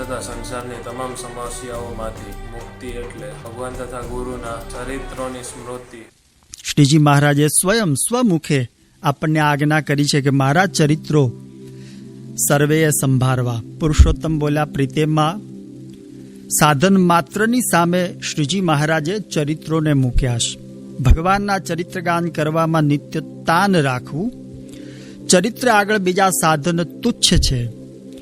તથા સંસારની તમામ સમસ્યાઓમાંથી મુક્તિ એટલે ભગવાન તથા ગુરુના ચરિત્રોની સ્મૃતિ. શ્રીજી મહારાજે સ્વયં સ્વમુખે આપણને આજ્ઞા કરી છે કે મારા ચરિત્રો સર્વેએ સંભાળવા. પુરુષોત્તમ બોલ્યા પ્રીતેમાં સાધન માત્રની સામે શ્રીજી મહારાજે ચરિત્રોને મૂક્યા છે. ભગવાનના ચરિત્રગાન કરવામાં નિત્ય તાન રાખવું. ચરિત્ર આગળ બીજા સાધન તુચ્છ છે.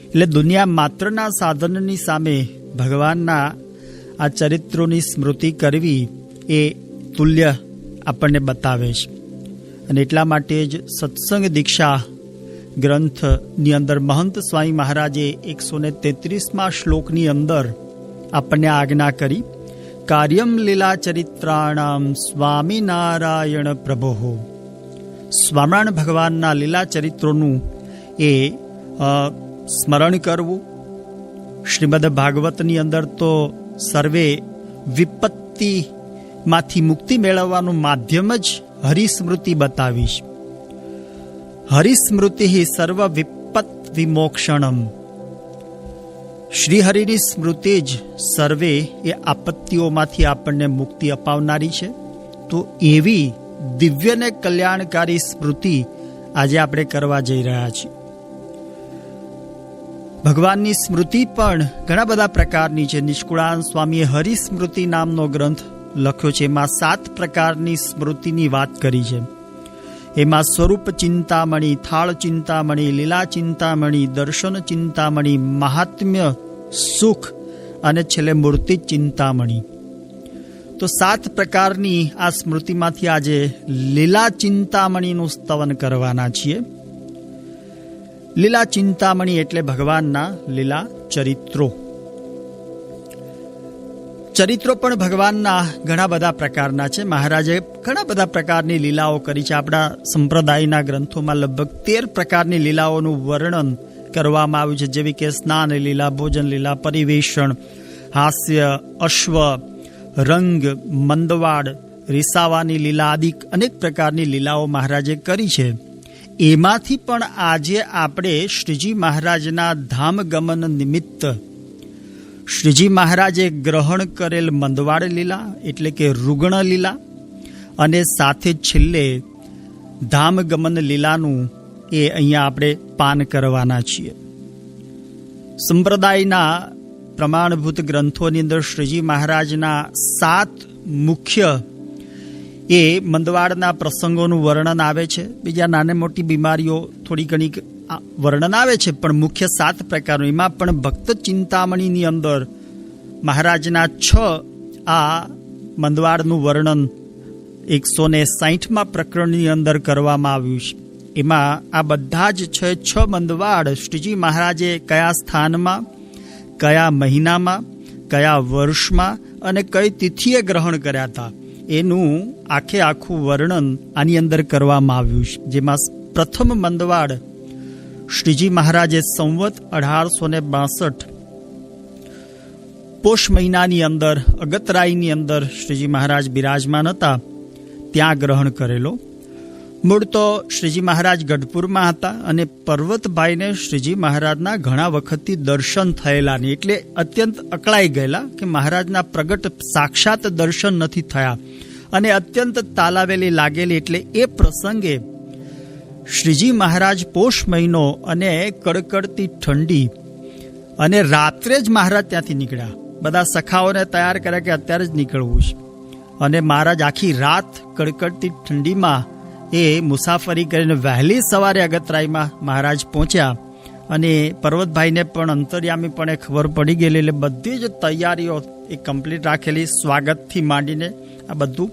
એટલે દુનિયા માત્રના સાધનની સામે ભગવાનના આ ચરિત્રોની સ્મૃતિ કરવી એ તુલ્ય આપણને બતાવે છે. અને એટલા માટે જ સત્સંગ દીક્ષા ગ્રંથની અંદર મહંત સ્વામી મહારાજે 133મા શ્લોકની અંદર આપણને આજ્ઞા કરી, કાર્યમ લીલા ચરિત્રાણામ સ્વામિનારાયણ પ્રભો. સ્વામિનારાયણ ભગવાનના લીલા ચરિત્રોનું એ સ્મરણ કરવું. શ્રીમદ ભાગવતની અંદર તો સર્વે વિપત્તિમાંથી મુક્તિ મેળવવાનું માધ્યમ જ હરિસ્મૃતિ બતાવીશ. હરિસ્મૃતિ સર્વ વિપત વિમોક્ષણમ. શ્રીહરિની સ્મૃતિ જ સર્વે એ આપત્તિઓમાંથી આપણને મુક્તિ અપાવનારી છે. તો એવી દિવ્ય ને કલ્યાણકારી સ્મૃતિ આજે આપણે કરવા જઈ રહ્યા છીએ. ભગવાનની સ્મૃતિ પણ ઘણા બધા પ્રકારની છે. નિષ્કુળાનંદ સ્વામીએ હરિસ્મૃતિ નામનો ગ્રંથ લખ્યો છે. એમાં 7 પ્રકારની સ્મૃતિની વાત કરી છે. એમાં સ્વરૂપ ચિંતામણી, થાળ ચિંતામણી, લીલા ચિંતામણી, દર્શન ચિંતામણી, મહાત્મ્ય સુખ અને છેલ્લે મૂર્તિ ચિંતામણી. તો 7 પ્રકારની આ સ્મૃતિમાંથી આજે લીલા ચિંતામણીનું સ્તવન કરવાના છીએ. લીલા ચિંતામણી એટલે ભગવાનના લીલા ચરિત્રો. ચરિત્રો પણ ભગવાનના ઘણા બધા પ્રકારના છે. મહારાજે ઘણા બધા પ્રકારની લીલાઓ કરી છે. આપણા સંપ્રદાયના ગ્રંથોમાં લગભગ 13 પ્રકારની લીલાઓનું વર્ણન કરવામાં આવ્યું છે, જેવી કે સ્નાન લીલા, ભોજન લીલા, પરિવેષણ, હાસ્ય, અશ્વ, રંગ, મંદવાડ, રીસાવાની લીલા આદિ અનેક પ્રકારની લીલાઓ મહારાજે કરી છે. એમાંથી પણ આજે આપણે શ્રીજી મહારાજના ધામ ગમન નિમિત્ત શ્રીજી મહારાજે ગ્રહણ કરેલ મંદવાડ લીલા એટલે કે રુગણ લીલા અને સાથે છેલ્લે ધામ ગમન લીલાનું એ અહીંયા આપણે પાન કરવાના છીએ. સંપ્રદાયના પ્રમાણભૂત ગ્રંથોની અંદર શ્રીજી મહારાજના 7 મુખ્ય એ મંદવાડના પ્રસંગોનું વર્ણન આવે છે. બીજા નાની મોટી બીમારીઓ થોડી ઘણી વર્ણન આવે છે, પણ મુખ્ય 7 પ્રકારનું. એમાં પણ ભક્ત ચિંતામણીની અંદર મહારાજના 6 આ મંદવાડનું વર્ણન 160મા પ્રકરણની અંદર કરવામાં આવ્યું છે. એમાં આ બધા જ 6 મંદવાડ શ્રીજી મહારાજે કયા સ્થાનમાં, કયા મહિનામાં, કયા વર્ષમાં અને કઈ તિથિએ ગ્રહણ કર્યા હતા એનું આખું વર્ણન આની અંદર કરવામાં આવ્યું છે. જેમાં પ્રથમ મંદવાડ શ્રીજી મહારાજે સંવત 1862 પોષ મહિનાની અંદર અગતરાયની અંદર શ્રીજી મહારાજ બિરાજમાન હતા ત્યાં ગ્રહણ કરેલો. મૂળ તો શ્રીજી મહારાજ ગઢપુરમાં હતા અને પર્વતભાઈને શ્રીજી મહારાજના ઘણા વખતથી દર્શન થયેલા નહીં, એટલે અત્યંત અકળાઈ ગયેલા કે મહારાજના પ્રગટ સાક્ષાત દર્શન નથી થયા અને અત્યંત તાલાવેલી લાગેલી. એટલે એ પ્રસંગે શ્રીજી મહારાજ પોષ મહિનો અને કડકડતી ઠંડી અને રાત્રે જ મહારાજ ત્યાંથી નીકળ્યા. બધા સખાઓને તૈયાર કર્યા કે અત્યારે જ નીકળવું છે. અને મહારાજ આખી રાત કડકડતી ઠંડીમાં એ મુસાફરી કરીને વહેલી સવારે અગતરાયમાં મહારાજ પહોંચ્યા. અને પર્વતભાઈને પણ અંતર્યામીપણે ખબર પડી ગયેલી, એટલે બધી જ તૈયારીઓ એ કમ્પ્લીટ રાખેલી. સ્વાગતથી માંડીને આ બધું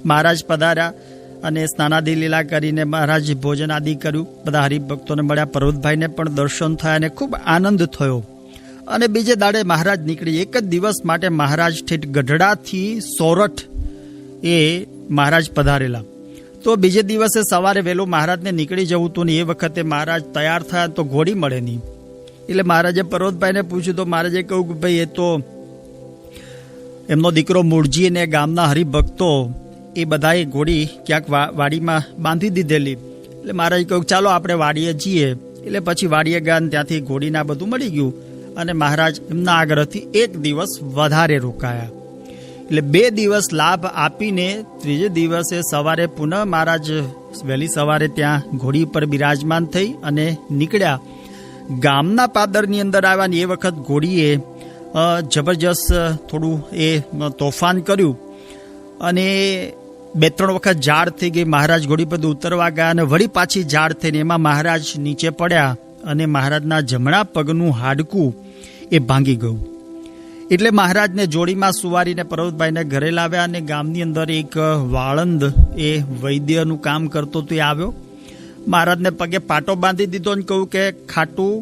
મહારાજ પધાર્યા અને સ્નાનાદિ લીલા કરીને મહારાજ ભોજન આદિ કર્યું. બધા હરિભક્તોને મળ્યા. પર્વતભાઈને પણ દર્શન થયા અને ખૂબ આનંદ થયો. અને બીજે દાડે મહારાજ નીકળી. એક જ દિવસ માટે મહારાજ ઠેઠ ગઢડાથી સોરઠ એ મહારાજ પધારેલા. તો બીજે દિવસે સવારે વહેલું મહારાજને નીકળી જવું હતું ને એ વખતે મહારાજ તૈયાર થયા તો ઘોડી મળે નહીં. એટલે મહારાજે પર્વતભાઈને પૂછ્યું તો મહારાજે કહ્યું કે ભાઈ એ તો એમનો દીકરો મૂળજી અને ગામના હરિભક્તો એ બધાએ ઘોડી ક્યાંક વાડીમાં બાંધી દીધેલી. એટલે મહારાજ કહ્યું ચાલો આપણે વાડીએ જઈએ. એટલે પછી વાડીએ ગયા ત્યાંથી ઘોડીના બધું મળી ગયું અને મહારાજ એમના આગ્રહથી એક દિવસ વધારે રોકાયા. એટલે 2 દિવસ લાભ આપીને ત્રીજે દિવસે સવારે પુનઃ મહારાજ વહેલી સવારે ત્યાં ઘોડી પર બિરાજમાન થઈ અને નીકળ્યા. ગામના પાદરની અંદર આવ્યા ને એ વખત ઘોડીએ જબરજસ્ત થોડું એ તોફાન કર્યું અને 2-3 વખત ઝાડ થઈ ગઈ. મહારાજ ઘોડી પર ઉતરવા ગયા અને વળી પાછી ઝાડ થઈને એમાં મહારાજ નીચે પડ્યા અને મહારાજના જમણા પગનું હાડકું એ ભાંગી ગયું. એટલે મહારાજને જોડીમાં સુવારીને પર્વતભાઈને ઘરે લાવ્યા અને ગામની અંદર એક વાળંદ એ વૈદ્યનું કામ કરતો તો એ આવ્યો. મહારાજને પગે પાટો બાંધી દીધો અને કહ્યું કે ખાટું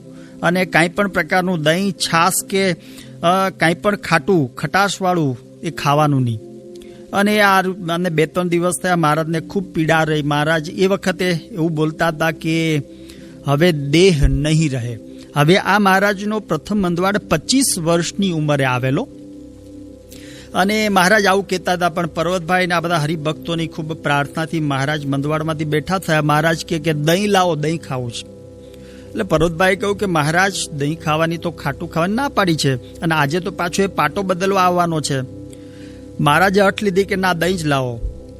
અને કાંઈ પણ પ્રકારનું દહીં, છાશ કે કાંઈ પણ ખાટું ખટાશવાળું એ ખાવાનું નહીં. અને અને 2-3 દિવસ થયા. મહારાજને ખૂબ પીડા રહી. મહારાજ એ વખતે એવું બોલતા હતા કે હવે દેહ નહીં રહે. હવે આ મહારાજનો પ્રથમ મંદવાડ 25 વર્ષની ઉંમરે આવેલો અને મહારાજ આવું કહેતા હતા. પણ પર્વતભાઈ આ બધા હરિભક્તોની ખૂબ પ્રાર્થનાથી મહારાજ મંદવાડમાંથી બેઠા થયા. મહારાજ કે દહીં લાવો, દહીં ખાવું છે. એટલે પર્વતભાઈ કહ્યું કે મહારાજ દહીં ખાવાની તો ખાટું ખાવાની ના પાડી છે અને આજે તો પાછો એ પાટો બદલવા આવવાનો છે. મહારાજે અટ લીધી કે ના, દહીં જ લાવો.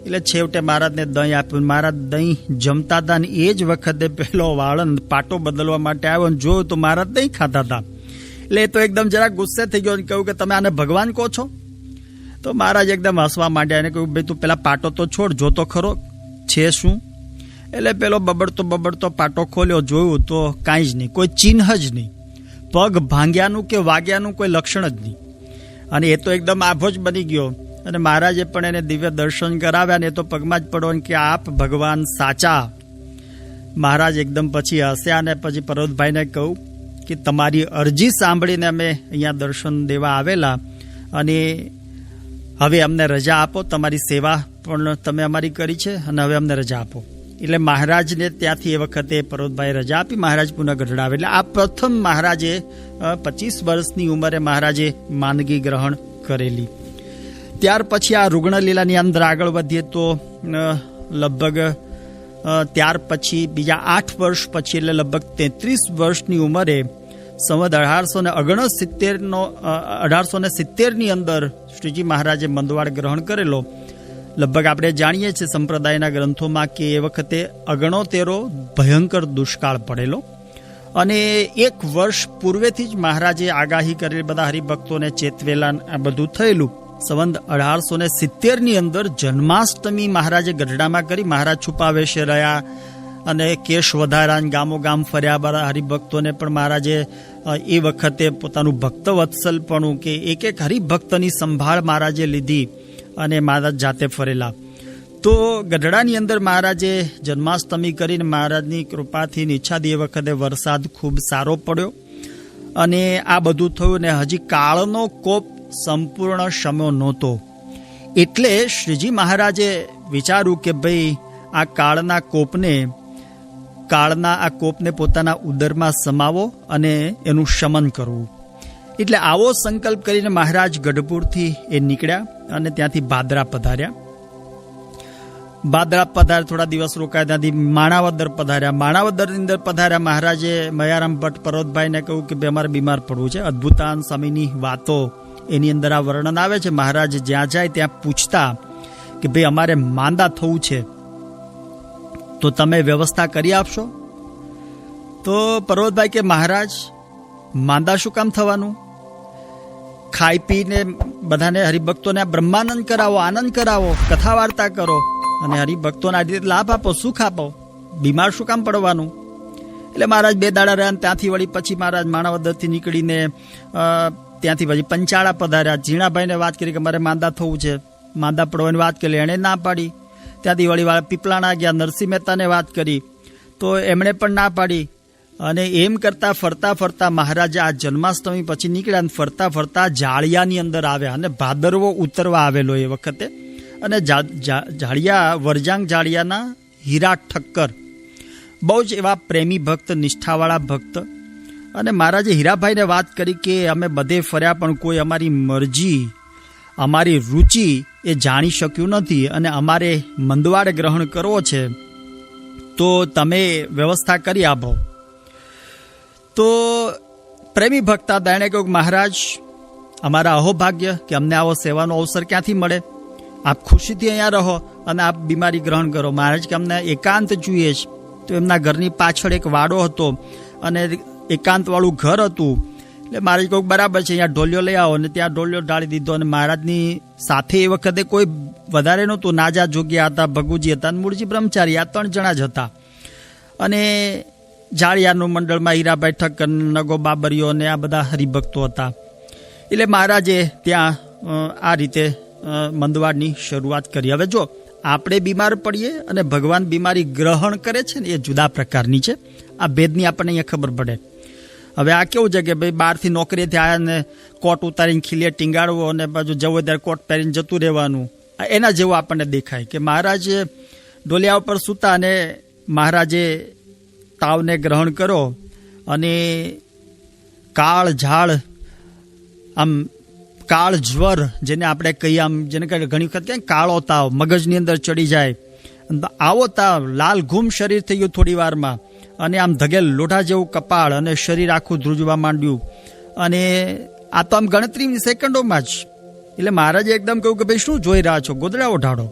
એટલે છેવટે મહારાજને દહીં આપ્યું. મહારાજ દહીં જમતા હતા ને એ જ વખતે પેલો વાળંદ પાટો બદલવા માટે આવ્યો અને જોયું તો મહારાજ દહીં ખાતા હતા. એટલે એ તો એકદમ જરા ગુસ્સે થઈ ગયો અને કહ્યું કે તમે આને ભગવાન કહો છો? તો મહારાજ એકદમ હસવા માંડ્યા અને કહ્યું, ભાઈ તું પેલા પાટો તો છોડ, જોતો ખરો છે શું. એટલે પેલો બબડતો પાટો ખોલ્યો, જોયું તો કાંઈ જ નહીં, કોઈ ચિહ્ન જ નહીં, પગ ભાંગ્યાનું કે વાગ્યાનું કોઈ લક્ષણ જ નહીં. અને એ તો એકદમ આભો જ બની ગયો. અને મહારાજે પણ એને દિવ્ય દર્શન કરાવ્યા ને તો પગમાં જ પડો કે આપ ભગવાન સાચા. મહારાજ એકદમ પછી હસ્યા અને પછી પર્વતભાઈને કહ્યું કે તમારી અરજી સાંભળીને અમે અહીંયા દર્શન દેવા આવેલા અને હવે અમને રજા આપો. તમારી સેવા પણ તમે અમારી કરી છે અને હવે અમને રજા આપો. એટલે મહારાજને ત્યાંથી એ વખતે પર્વતભાઈ રજા આપી. મહારાજ પુનઃ ગઢડા આવે. એટલે આ પ્રથમ મહારાજે 25 વર્ષની ઉંમરે મહારાજે માંદગી ગ્રહણ કરેલી. ત્યાર પછી આ રુગ્ણલીલાની અંદર આગળ વધીએ તો લગભગ ત્યાર પછી બીજા 8 વર્ષ પછી એટલે લગભગ 33 વર્ષની ઉંમરે સંવત 1870ની અંદર શ્રીજી મહારાજે મંદવાડ ગ્રહણ કરેલો. લગભગ આપણે જાણીએ છીએ સંપ્રદાયના ગ્રંથોમાં કે એ વખતે 69 ભયંકર દુષ્કાળ પડેલો અને 1 વર્ષ પૂર્વેથી જ મહારાજે આગાહી કરેલી, બધા હરિભક્તોને ચેતવેલા આ બધું થયેલું. સંવત 1870ની અંદર જન્માષ્ટમી મહારાજે ગઢડામાં કરી. મહારાજ છુપાવેશે રહ્યા અને કેશ વધારા ગામો ગામ ફર્યા. બધા હરિભક્તોને પણ મહારાજે એ વખતે પોતાનું ભક્તવત્સલપણું કે એક હરિભક્તની સંભાળ મહારાજે લીધી અને મહારાજ જાતે ફરેલા. તો ગઢડાની અંદર મહારાજે જન્માષ્ટમી કરીને મહારાજની કૃપાથી ઈચ્છાથી એ વખતે વરસાદ ખૂબ સારો પડ્યો અને આ બધું થયું ને હજી કાળનો કોપ સંપૂર્ણ શમ્યો નહોતો. એટલે શ્રીજી મહારાજે વિચાર્યું કે ભાઈ આ કાળના કોપને પોતાના ઉદરમાં સમાવો અને એનું શમન કરવું. એટલે આવો સંકલ્પ કરીને મહારાજ ગઢપુરથી એ નીકળ્યા અને ત્યાંથી બાદરા પધાર્યા. થોડા દિવસ રોકાયા. ત્યાંથી માણાવદર પધાર્યા. માણાવદરની અંદર પધાર્યા. મહારાજે મયારામ ભટ્ટ પર્વતભાઈને કહ્યું કે ભાઈ અમારે બીમાર પડવું છે. અદ્ભુતાન સ્વામીની વાતો એની અંદર આ વર્ણન આવે છે. મહારાજ જ્યાં જાય ત્યાં પૂછતા કે ભાઈ અમારે માંદા થવું છે તો તમે વ્યવસ્થા કરી આપશો? તો પર્વતભાઈ કે મહારાજ માંદા શું કામ થવાનું? ખાઈ પીને બધાને હરિભક્તોને બ્રહ્માનંદ કરાવો, આનંદ કરાવો, કથા વાર્તા કરો અને હરિભક્તોને આ રીતે લાભ આપો, સુખ આપો. બીમાર શું કામ પડવાનું? એટલે મહારાજ 2 દાડા રહ્યા. ત્યાંથી વળી પછી મહારાજ માણાવદરથી નીકળીને ત્યાંથી પછી પંચાળા પધાર્યા. ઝીણાભાઈને વાત કરી કે મારે માંદા થવું છે, માંદા પડવાની વાત કરી. એણે ના પાડી. ત્યાંથી વળી પીપળાણા ગયા. નરસિંહ મહેતાને વાત કરી તો એમણે પણ ના પાડી. અને એમ કરતા ફરતા મહારાજ આ જન્માષ્ટમી પછી નીકળ્યા અને ફરતા જાળિયાની અંદર આવ્યા અને ભાદરવો ઉતરવા આવેલો એ વખતે. અને વરજાંગ જાળિયાના હીરા ઠક્કર બહુ જ એવા પ્રેમી ભક્ત, નિષ્ઠાવાળા ભક્ત. અને મહારાજે હીરાભાઈને વાત કરી કે અમે બધે ફર્યા પણ કોઈ અમારી મરજી, અમારી રુચિ એ જાણી શક્યું નથી અને અમારે મંદવાડ ગ્રહણ કરવો છે તો તમે વ્યવસ્થા કરી આપો. તો પ્રેમી ભક્ત હતા. એણે કહ્યું, મહારાજ, અમારા અહોભાગ્ય કે અમને આવો સેવાનો અવસર ક્યાંથી મળે. આપ ખુશીથી અહીંયા રહો અને આપ બીમારી ગ્રહણ કરો. મહારાજ કે અમને એકાંત જોઈએ છે. તો એમના ઘરની પાછળ એક વાડો હતો અને એકાંતવાળું ઘર હતું. એટલે મહારાજ કહ્યું, બરાબર છે, અહીંયા ઢોલિયો લઈ આવો. અને ત્યાં ઢોલિયો ઢાળી દીધો. અને મહારાજની સાથે એ વખતે કોઈ વધારે નહોતું. નાજા જોગ્યા હતા, ભગુજી હતા અને મૂળજી બ્રહ્મચારી. આ 3 જણા જ હતા. અને જાળિયાનું મંડળમાં હીરાભાઈ ઠક્કર, નગો બાબરીઓ ને આ બધા હરિભક્તો હતા. એટલે મહારાજે ત્યાં આ રીતે મંદવાડની શરૂઆત કરી. હવે જો આપણે બીમાર પડીએ અને ભગવાન બીમારી ગ્રહણ કરે છે ને, એ જુદા પ્રકારની છે. આ ભેદની આપણને અહીંયા ખબર પડે. હવે આ કેવું છે કે ભાઈ બહારથી નોકરીથી આવ્યા ને કોટ ઉતારીને ખીલે ટીંગાડવો અને બાજુ જવો ત્યારે કોટ પહેરીને જતું રહેવાનું, એના જેવું આપણને દેખાય. કે મહારાજ ડોલિયા ઉપર સૂતા અને મહારાજે તાવને ગ્રહણ કરો અને કાળ ઝાડ, આમ કાળ જ્વર જેને આપણે કહીએ, આમ જેને ઘણી વખત કહે કાળો તાવ મગજની અંદર ચડી જાય, આવો તાવ, લાલ ઘૂમ શરીર થઈ ગયું થોડી વારમાં. અને આમ ધગેલ લોઢા જેવું કપાળ અને શરીર આખું ધ્રુજવા માંડ્યું. અને આ તો આમ ગણતરી સેકન્ડોમાં જ. એટલે મહારાજે એકદમ કહ્યું કે ભાઈ શું જોઈ રહ્યા છો, ગોદડા ઓઢાડો.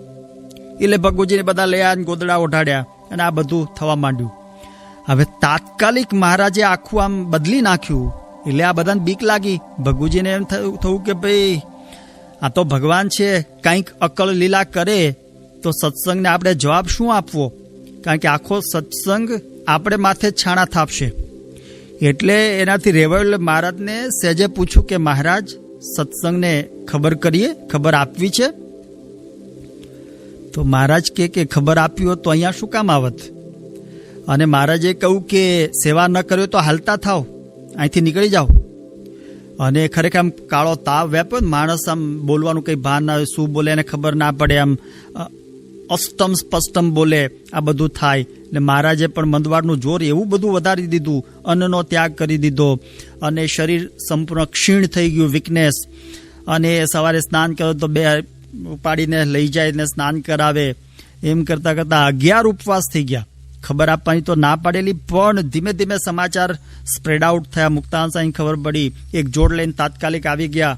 એટલે ભગુજીને બધા લઈ આવ્યા, ગોદડા ઓઢાડ્યા અને આ બધું થવા માંડ્યું. હવે તાત્કાલિક મહારાજે આખું આમ બદલી નાખ્યું. એટલે આ બધાને બીક લાગી. ભગુજીને એમ થયું કે ભાઈ આ તો ભગવાન છે, કંઈક અકળ લીલા કરે તો સત્સંગને આપણે જવાબ શું આપવો, કારણ કે આખો સત્સંગ આપણે માથે છાણા થાપશે. એટલે એનાથી રેવાયેલ મહારાજને સહેજે પૂછ્યું કે મહારાજ, સત્સંગને ખબર કરીએ, ખબર આપવી છે. તો મહારાજ કે ખબર આપવી હોત તો અહીંયા શું કામ આવત. અને મહારાજે કહ્યું કે સેવા ન કર્યો તો હાલતા થાવ, અહીંથી નીકળી જાઓ. અને ખરેખર આમ કાળો તાવ વ્યાપ્યો, માણસ આમ બોલવાનું કંઈ ભાન ના હોય, શું બોલે એને ખબર ના પડે, આમ અસ્તમ સ્પષ્ટમ બોલે, આ બધું થાય. એટલે મહારાજે પણ મંદવાડનું જોર એવું બધું વધારી દીધું, અન્નનો ત્યાગ કરી દીધો અને શરીર સંપૂર્ણ ક્ષીણ થઈ ગયું, વીકનેસ. અને સવારે સ્નાન કરો તો 2 ઉપાડીને લઈ જાય ને સ્નાન કરાવે. એમ કરતાં કરતાં 11 ઉપવાસ થઈ ગયા. ખબર આપવાની તો ના પાડેલી, પણ ધીમે ધીમે સમાચાર સ્પ્રેડ આઉટ થયા. મુક્તાનંદ સાંઈ ખબર પડી, એક જોડ લઈને તાત્કાલિક આવી ગયા.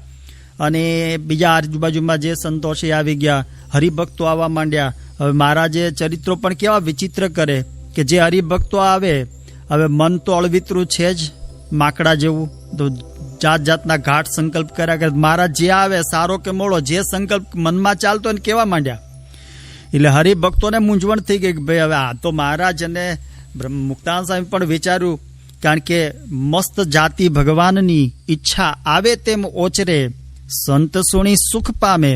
અને બીજા આજુબાજુમાં જે સંતો છે આવી ગયા, હરિભક્તો આવવા માંડ્યા. હવે મહારાજે ચરિત્રો પણ કેવા વિચિત્ર કરે કે જે હરિભક્તો આવે, હવે મન તો અળવિતરું છે જ માકડા જેવું, તો જાત જાતના ઘાટ સંકલ્પ કર્યા કરે. મહારાજ જે આવે, સારો કે મોળો, જે સંકલ્પ મનમાં ચાલતો એને કેવા માંડ્યા. એટલે હરિભક્તોને મૂંઝવણ થઈ ગઈ કે ભાઈ હવે આ તો મહારાજ. અને મુક્તાનંદ સ્વામી પણ વિચાર્યું, કારણ કે મસ્ત જાતિ ભગવાનની ઈચ્છા આવે તેમ ઓચરે, સંત સુણી સુખ પામે,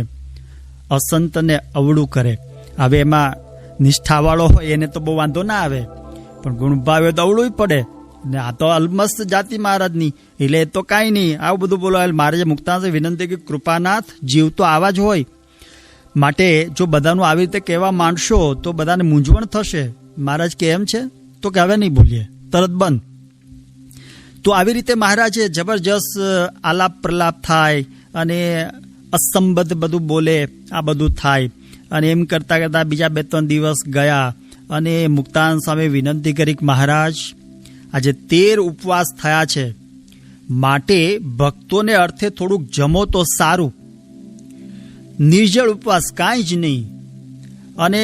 અસંતને અવળું કરે. હવે એમાં નિષ્ઠાવાળો હોય એને તો બહુ વાંધો ના આવે, પણ ગુણભાવે તો અવળું પડે. ને આ તો અલમસ્ત જાતિ મહારાજની, એટલે એ તો કાંઈ નહીં, આવું બધું બોલાવેલ. મહારાજે મુક્તાનંદ વિનંતી કે કૃપાનાથ, જીવ તો આવા જ હોય, માટે જો બધાનું આવી રીતે કહેવા માંડશો તો બધાને મૂંઝવણ થશે. મહારાજ કે એમ છે તો કે હવે નહીં બોલીએ, તરત બંધ. તો આવી રીતે મહારાજે જબરજસ્ત આલાપ પ્રલાપ થાય અને અસંબદ્ધ બધું બોલે, આ બધું થાય. અને એમ કરતાં કરતાં બીજા 2-3 દિવસ ગયા અને મુક્તાનંદ સ્વામી વિનંતી કરી કે મહારાજ, આજે 13 ઉપવાસ થયા છે, માટે ભક્તોને અર્થે થોડુંક જમો તો સારું. નિર્જળ ઉપવાસ, કાંઈ જ નહીં. અને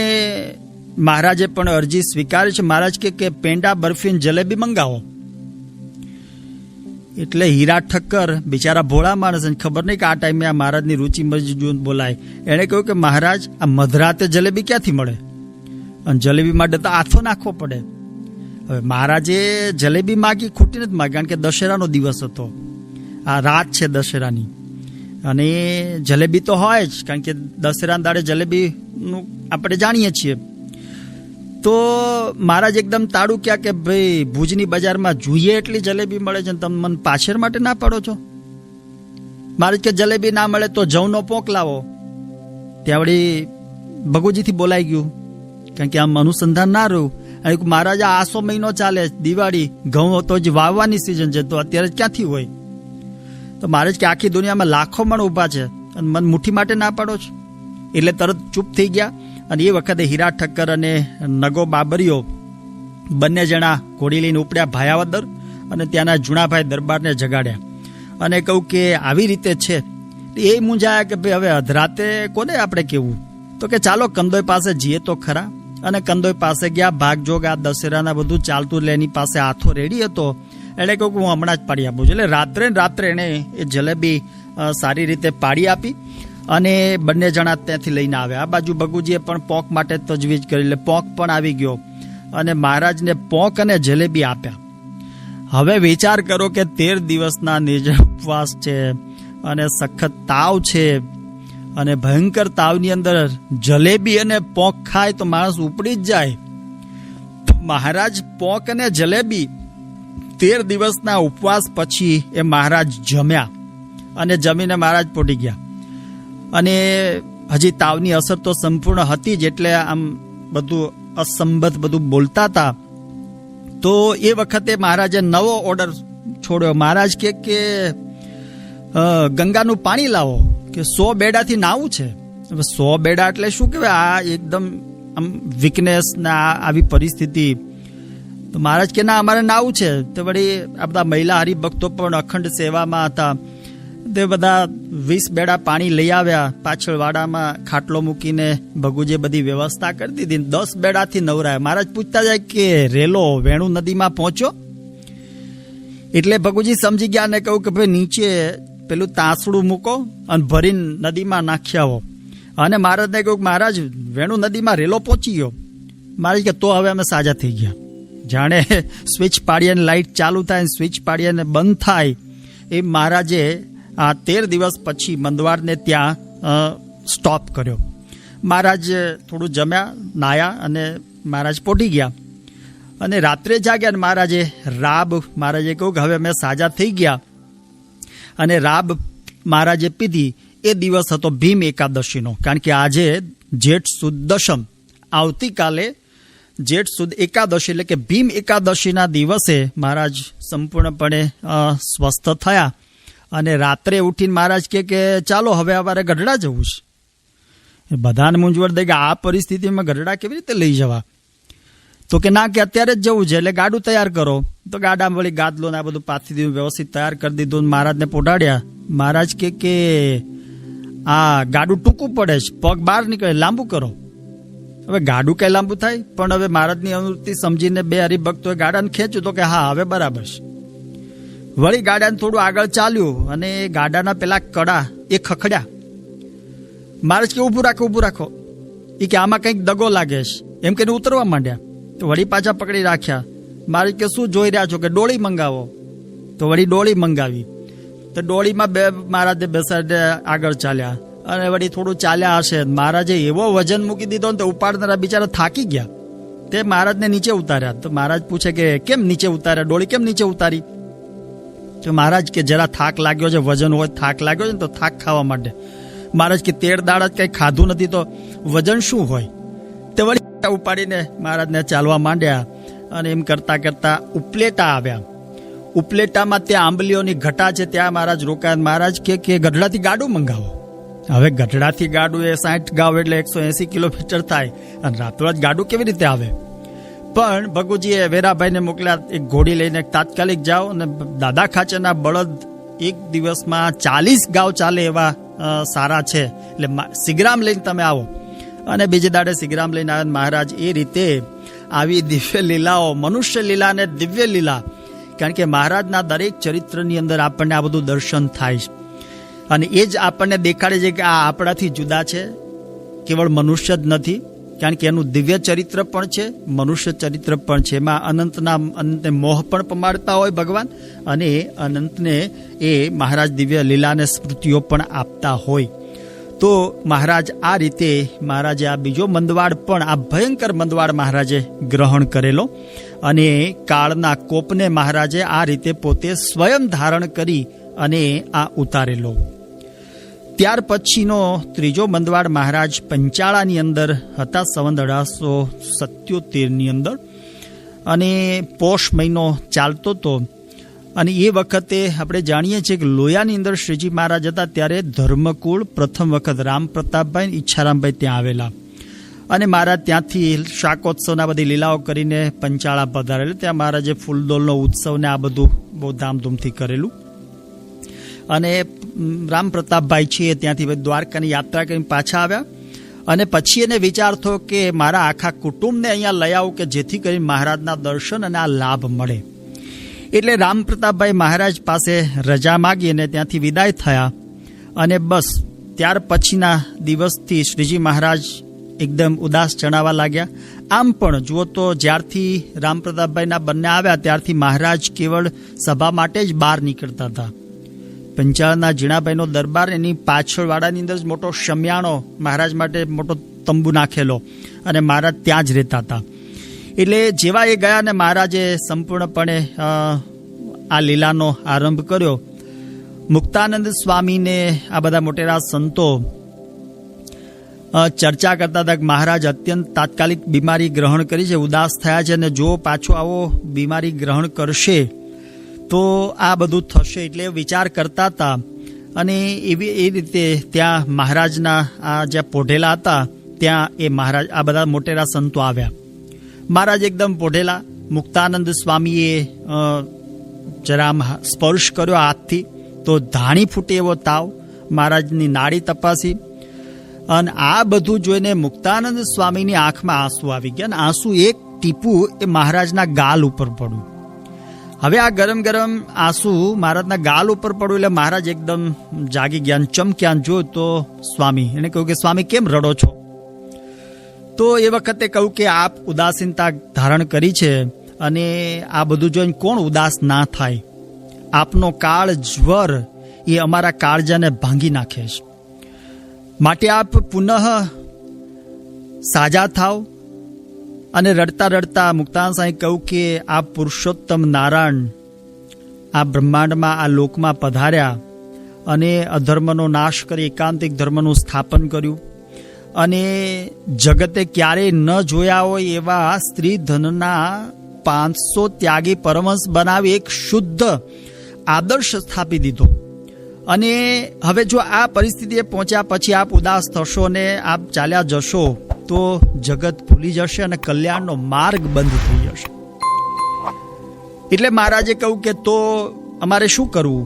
મહારાજે પણ અરજી સ્વીકારી છે. મહારાજ કે પેંડા, બરફી, જલેબી મંગાવો. એટલે હીરા ઠક્કર બિચારા ભોળા માણસ, ખબર નહીં કે આ ટાઈમે આ મહારાજની રૂચિ મરજી બોલાય. એણે કહ્યું કે મહારાજ, આ મધરાતે જલેબી ક્યાંથી મળે, અને જલેબી માટે તો આથો નાખવો પડે. હવે મહારાજે જલેબી માગી, ખોટી નથી માગી, કારણ કે દશેરાનો દિવસ હતો, આ રાત છે દશેરાની. અને જલેબી તો હોય જ, કારણ કે દશેરાના દાડે જલેબીનું આપણે જાણીએ છીએ. તો મહારાજ એકદમ તાળું ક્યાં કે ભાઈ ભુજની બજારમાં જોઈએ એટલી જલેબી મળે છે, તમે મને પાછળ માટે ના પાડો છો. મહારાજ કે જલેબી ના મળે તો જવનો પોંક લાવો. ત્યાં વળી ભગુજીથી બોલાઈ ગયું, કારણ કે આમ અનુસંધાન ના રહ્યું. અને મહારાજ આ આસો મહિનો ચાલે, દિવાળી, ઘઉં તો જ વાવવાની સિઝન છે, તો અત્યારે ક્યાંથી હોય. તો મહારાજ કે આખી દુનિયામાં લાખો મણ ઊભા છે અને મને મુઠ્ઠી માટે ના પાડો છો. એટલે તરત ચૂપ થઈ ગયા. અને એ વખતે હીરા ઠક્કર અને નગો બાબરીઓ બંને જણા ઘોડી લઈને ઉપડ્યા ભાયાવદર. અને ત્યાંના જુણાભાઈ દરબારને જગાડ્યા અને કહું કે આવી રીતે છે. એ મૂંઝાયા કે ભાઈ હવે અધરાતે કોને આપણે કેવું, તો કે ચાલો કંદોઈ પાસે જઈએ તો ખરા. અને કંદોઈ પાસે ગયા. ભાગજોગ આ દશેરાના બધું ચાલતું એટલે એની પાસે હાથો રેડી હતો. એટલે કહું કે હું હમણાં જ પાડી આપું છું. એટલે રાત્રે એણે એ જલેબી સારી રીતે પાડી આપી અને બંને જણા ત્યાંથી લઈને આવ્યા. આ બાજુ ભગુજીએ પણ પોંક માટે તજવીજ કરી, એટલે પોંક પણ આવી ગયો અને મહારાજને પોંક અને જલેબી આપ્યા. હવે વિચાર કરો કે 13 દિવસના નિર્જળ ઉપવાસ છે અને સખત તાવ છે અને ભયંકર તાવની અંદર જલેબી અને પોંક ખાય તો માણસ ઉપડી જ જાય. તો મહારાજ પોંક અને જલેબી 13 દિવસના ઉપવાસ પછી એ મહારાજ જમ્યા અને જમીને મહારાજ પોટી ગયા. અને હજી તાવની અસર તો સંપૂર્ણ હતી જ, એટલે આમ બધું અસંબદ્ધ બધું બોલતા હતા. તો એ વખતે મહારાજે નવો ઓર્ડર છોડ્યો. મહારાજ કે ગંગાનું પાણી લાવો, કે 100 બેડાથી નાવું છે. હવે 100 બેડા એટલે શું કહેવાય? આ એકદમ આમ વીકનેસ ના આવી પરિસ્થિતિ. તો મહારાજ કે ના, અમારે નાવું છે. તો વળી આ બધા મહિલા હરિભક્તો પણ અખંડ સેવામાં હતા. તે બધા 20 બેડા પાણી લઈ આવ્યા. પાછળ વાડામાં ખાટલો મૂકીને ભગુજીએ બધી વ્યવસ્થા કરી દીધી. 10 બેડાથી નવરાયા. મહારાજ પૂછતા જાય કે રેલો વેણુ નદીમાં પહોંચ્યો? એટલે ભગુજી સમજી ગયા અને કહ્યું કે ભાઈ નીચે પેલું તાંસડું મૂકો અને ભરીને નદીમાં નાખી આવો. અને મહારાજને કહ્યું કે મહારાજ વેણુ નદીમાં રેલો પહોંચી ગયો. મહારાજ કે તો હવે અમે સાજા થઈ ગયા. જાણે સ્વિચ પાડીએ અને લાઇટ ચાલુ થાય, સ્વિચ પાડીએ અને બંધ થાય, એ મહારાજે આ 13 દિવસ પછી મંદવાડને ત્યાં સ્ટોપ કર્યો. મહારાજ થોડું જમ્યા, નાયા અને મહારાજ પોટી ગયા. અને રાત્રે જાગ્યા અને મહારાજે કહ્યું કે હવે અમે સાજા થઈ ગયા. અને રાબ મહારાજે પીધી. એ દિવસ હતો ભીમ એકાદશીનો, કારણ કે આજે જેઠ સુદ દશમ, આવતીકાલે જેઠ સુદ એકાદશી એટલે કે ભીમ એકાદશીના દિવસે મહારાજ સંપૂર્ણપણે સ્વસ્થ થયા. અને રાત્રે ઉઠીને મહારાજ કે ચાલો હવે અમારે ગઢડા જવું છે. બધાને મૂંઝવણ દે કે આ પરિસ્થિતિમાં ગઢડા કેવી રીતે લઈ જવા? તો કે ના, કે અત્યારે જ જવું છે એટલે ગાડું તૈયાર કરો. તો ગાડામાં વળી ગાદલો ને આ બધું પાથી દીધું, વ્યવસ્થિત તૈયાર કરી દીધું. મહારાજને પોટાડ્યા. મહારાજ કે આ ગાડું ટૂંકું પડે છે, પગ બહાર નીકળે, લાંબુ કરો. હવે ગાડું કઈ લાંબુ થાય? પણ હવે મહારાજની અનુમતિ સમજીને 2 હરિભક્તોએ ગાડાને ખેંચ્યું. તો કે હા, હવે બરાબર છે. વળી ગાડાને થોડું આગળ ચાલ્યું અને ગાડાના પેલા કડા એ ખખડ્યા. મહારાજ કે ઊભું રાખો. એ કે આમાં કંઈક દગો લાગે છે એમ કે ઉતરવા માંડ્યા. તો વળી પાછા પકડી રાખ્યા. મહારાજ કે શું જોઈ રહ્યા છો? કે ડોળી મંગાવો. તો વળી ડોળી મંગાવી. તો ડોળીમાં મહારાજે બેસાડે આગળ ચાલ્યા. અને વળી થોડું ચાલ્યા હશે, મહારાજે એવો વજન મૂકી દીધો ને તો ઉપાડનારા બિચારા થાકી ગયા. તે મહારાજને નીચે ઉતાર્યા. તો મહારાજ પૂછે કે કેમ નીચે ઉતાર્યા? ડોળી કેમ નીચે ઉતારી? તો મહારાજ કે જરા થાક લાગ્યો છે, વજન હોય થાક લાગ્યો છે ને તો થાક ખાવા માટે. મહારાજ કે 13 દાડા કંઈ ખાધું નથી તો વજન શું હોય? તે વળી ઉપાડીને મહારાજને ચાલવા માંડ્યા. અને એમ કરતા કરતા ઉપલેટા આવ્યા. ઉપલેટામાં ત્યાં આંબલીઓની ઘટા છે, ત્યાં મહારાજ રોકાયા. મહારાજ કે ગઢડાથી ગાડું મંગાવો. હવે ગઢડાથી ગાડું એ 60 ગાવ એટલે 180 કિલોમીટર થાય. અને રાતોરાત ગાડું કેવી રીતે આવે? પણ ભગુજીએ વેરાભાઈને મોકલ્યા. એક ઘોડી લઈને તાત્કાલિક જાઓ અને દાદા ખાચરના બળદ એક દિવસમાં 40 ગાવ ચાલે એવા સારા છે, એટલે સિગ્રામ લઈને તમે આવો. અને બીજે દાડે સિગ્રામ લઈને આવ્યા. મહારાજ એ રીતે આવી દિવ્ય લીલાઓ, મનુષ્ય લીલા અને દિવ્ય લીલા, કારણ કે મહારાજના દરેક ચરિત્રની અંદર આપણને આ બધું દર્શન થાય છે. અને એ જ આપણને દેખાડે છે કે આ આપણાથી જુદા છે, કેવળ મનુષ્ય જ નથી, કારણ કે એનું દિવ્ય ચરિત્ર પણ છે, મનુષ્ય ચરિત્ર પણ છે. એમાં અનંતને મોહ પણ પમાડતા હોય ભગવાન, અને અનંતને એ મહારાજ દિવ્ય લીલાને સ્મૃતિઓ પણ આપતા હોય. તો મહારાજ આ રીતે મહારાજે આ બીજો મંદવાડ પણ, આ ભયંકર મંદવાડ મહારાજે ગ્રહણ કરેલો. અને કાળના કોપને મહારાજે આ રીતે પોતે સ્વયં ધારણ કરી અને આ ઉતારેલો. ત્યાર પછીનો ત્રીજો મંદવાડ મહારાજ પંચાળાની અંદર હતા, સંવત 1877ની અંદર. અને પોષ મહિનો ચાલતો હતો. અને એ વખતે આપણે જાણીએ છીએ કે લોયાની અંદર શ્રીજી મહારાજ હતા ત્યારે ધર્મકુળ પ્રથમ વખત રામ પ્રતાપભાઈ ઈચ્છારામભાઈ ત્યાં આવેલા. અને મહારાજ ત્યાંથી શાકોત્સવના બધી લીલાઓ કરીને પંચાળા પધારેલું. ત્યાં મહારાજે ફૂલદોલનો ઉત્સવ ને આ બધું બહુ ધામધૂમથી કરેલું. અને રામ પ્રતાપભાઈ છે ત્યાંથી દ્વારકાની યાત્રા કરીને પાછા આવ્યા. અને પછી એને વિચાર થયો કે મારા આખા કુટુંબને અહીંયા લઈ આવું કે જેથી કરીને મહારાજના દર્શન અને આ લાભ મળે. એટલે રામ પ્રતાપભાઈ મહારાજ પાસે રજા માગી અને ત્યાંથી વિદાય થયા. અને બસ ત્યાર પછીના દિવસથી શ્રીજી મહારાજ એકદમ ઉદાસ જણાવા લાગ્યા. આમ પણ જુઓ તો જ્યારથી રામ પ્રતાપભાઈના બંને આવ્યા ત્યારથી મહારાજ કેવળ સભા માટે જ બહાર નીકળતા હતા. પંચાળના ઝીણાભાઈનો દરબાર એની પાછળવાડાની અંદર જ મોટો શમિયાણો મહારાજ માટે મોટો તંબુ નાખેલો અને મહારાજ ત્યાં જ રહેતા હતા. એટલે જેવા એ ગયા ને મહારાજે સંપૂર્ણપણે આ લીલાનો આરંભ કર્યો. મુક્તાનંદ સ્વામીને આ બધા મોટેરા સંતો ચર્ચા કરતા હતા કે મહારાજ અત્યંત તાત્કાલિક બીમારી ગ્રહણ કરી છે, ઉદાસ થયા છે, અને જો પાછો આવો બીમારી ગ્રહણ કરશે તો આ બધું થશે. એટલે વિચાર કરતા હતા. અને એ રીતે ત્યાં મહારાજના આ જ્યાં પોઢેલા હતા ત્યાં એ મહારાજ આ બધા મોટેરા સંતો આવ્યા. મહારાજ એકદમ પોઢેલા. મુક્તાનંદ સ્વામીએ જરા સ્પર્શ કર્યો હાથથી તો ધાણી ફૂટે એવો તાવ. મહારાજની નાડી તપાસી અને આ બધું જોઈને મુક્તાનંદ સ્વામીની આંખમાં આંસુ આવી ગયા. અને આંસુ એક ટીપું એ મહારાજના ગાલ ઉપર પડ્યું. હવે આ ગરમ ગરમ આંસુ મહારાજના ગાલ ઉપર પડ્યું એટલે મહારાજ એકદમ જાગી ગયા. ચમક્યા જો તો સ્વામી એને કહ્યું કે સ્વામી કેમ રડો છો? તો એ વખતે કહ્યું કે આપ ઉદાસીનતા ધારણ કરી છે અને આ બધું જોઈને કોણ ઉદાસ ના થાય? આપનો કાળ જ્વર એ અમારા કાળજાને ભાંગી નાખે છે. માટે આપ પુનઃ સાજા થાવ. અને રડતા રડતા મુક્તાનંદ સ્વામી કહ્યું કે આ પુરુષોત્તમ નારાયણ આ બ્રહ્માંડમાં આ લોકમાં પધાર્યા અને અધર્મનો નાશ કરી એકાંતિક ધર્મનું સ્થાપન કર્યું. અને જગતે ક્યારેય ન જોયા હોય એવા સ્ત્રી ધનના 500 ત્યાગી પરમહંસ બનાવી એક શુદ્ધ આદર્શ સ્થાપી દીધો. અને હવે જો આ પરિસ્થિતિએ પહોંચ્યા પછી આપ ઉદાસ થશો અને આપ ચાલ્યા જશો તો જગત ભૂલી જશે અને કલ્યાણનો માર્ગ બંધ થઈ જશે. એટલે મહારાજે કહ્યું કે તો અમારે શું કરવું?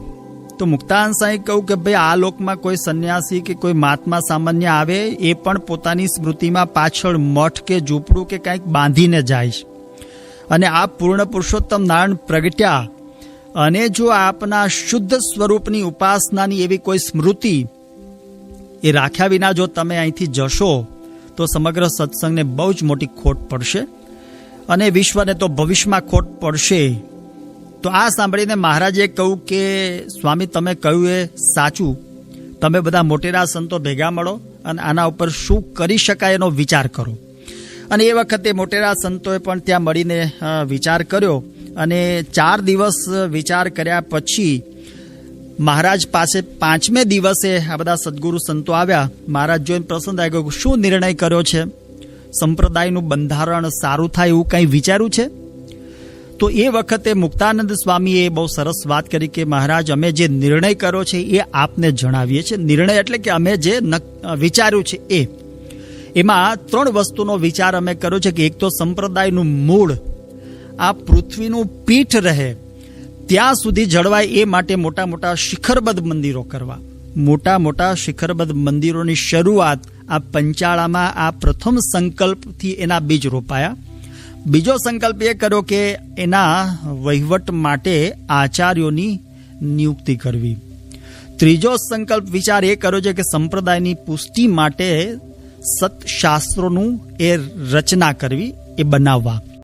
તો મુક્તાનંદ સ્વામી કહ્યું કે ભાઈ આ લોકમાં કોઈ સંન્યાસી કે કોઈ મહાત્મા સામાન્ય આવે એ પણ પોતાની સ્મૃતિમાં પાછળ મઠ કે ઝૂંપડું કે કંઈક બાંધીને જાય છે. અને આપ પૂર્ણ પુરુષોત્તમ નારાયણ પ્રગટ્યા અને જો આપના શુદ્ધ સ્વરૂપની ઉપાસનાની એવી કોઈ સ્મૃતિ એ રાખ્યા વિના જો તમે અહીંથી જશો તો સમગ્ર સત્સંગને બહુ જ મોટી ખોટ પડશે અને વિશ્વને તો ભવિષ્યમાં ખોટ પડશે. તો આ સાંભળીને મહારાજે કહ્યું કે સ્વામી તમે કહ્યું એ સાચું. તમે બધા મોટેરા સંતો ભેગા મળો અને આના ઉપર શું કરી શકાય એનો વિચાર કરો. અને એ વખતે મોટેરા સંતોએ પણ ત્યાં મળીને વિચાર કર્યો. અને 4 દિવસ વિચાર કર્યા પછી મહારાજ પાસે 5મે દિવસે આ બધા સદગુરુ સંતો આવ્યા. મહારાજ જોઈને પ્રસન્ન થઈ ગયો. શું નિર્ણય કર્યો છે? સંપ્રદાયનું બંધારણ સારું થાય એવું કંઈ વિચાર્યું છે? તો એ વખતે મુક્તાનંદ સ્વામીએ બહુ સરસ વાત કરી કે મહારાજ અમે જે નિર્ણય કર્યો છે એ આપને જણાવીએ છીએ. નિર્ણય એટલે કે અમે જે વિચાર્યું છે એમાં 3 વસ્તુનો વિચાર અમે કર્યો છે કે એક તો સંપ્રદાયનું મૂળ આ પૃથ્વીનું પીઠ રહે ત્યાં સુધી જળવાય એ માટે મોટા મોટા શિખરબદ્ધ મંદિરો કરવા. મોટા મોટા શિખરબદ્ધ મંદિરોની શરૂઆત આ પંચાળામાં આ પ્રથમ સંકલ્પથી એના બીજ રોપાયા. બીજો સંકલ્પ એ કર્યો કે એના વહીવટ માટે આચાર્યોની નિયુક્તિ કરવી. ત્રીજો સંકલ્પ વિચાર એ કર્યો છે કે સંપ્રદાયની પુષ્ટિ માટે સત્શાસ્ત્રોનું એ રચના કરવી, એ બનાવવા.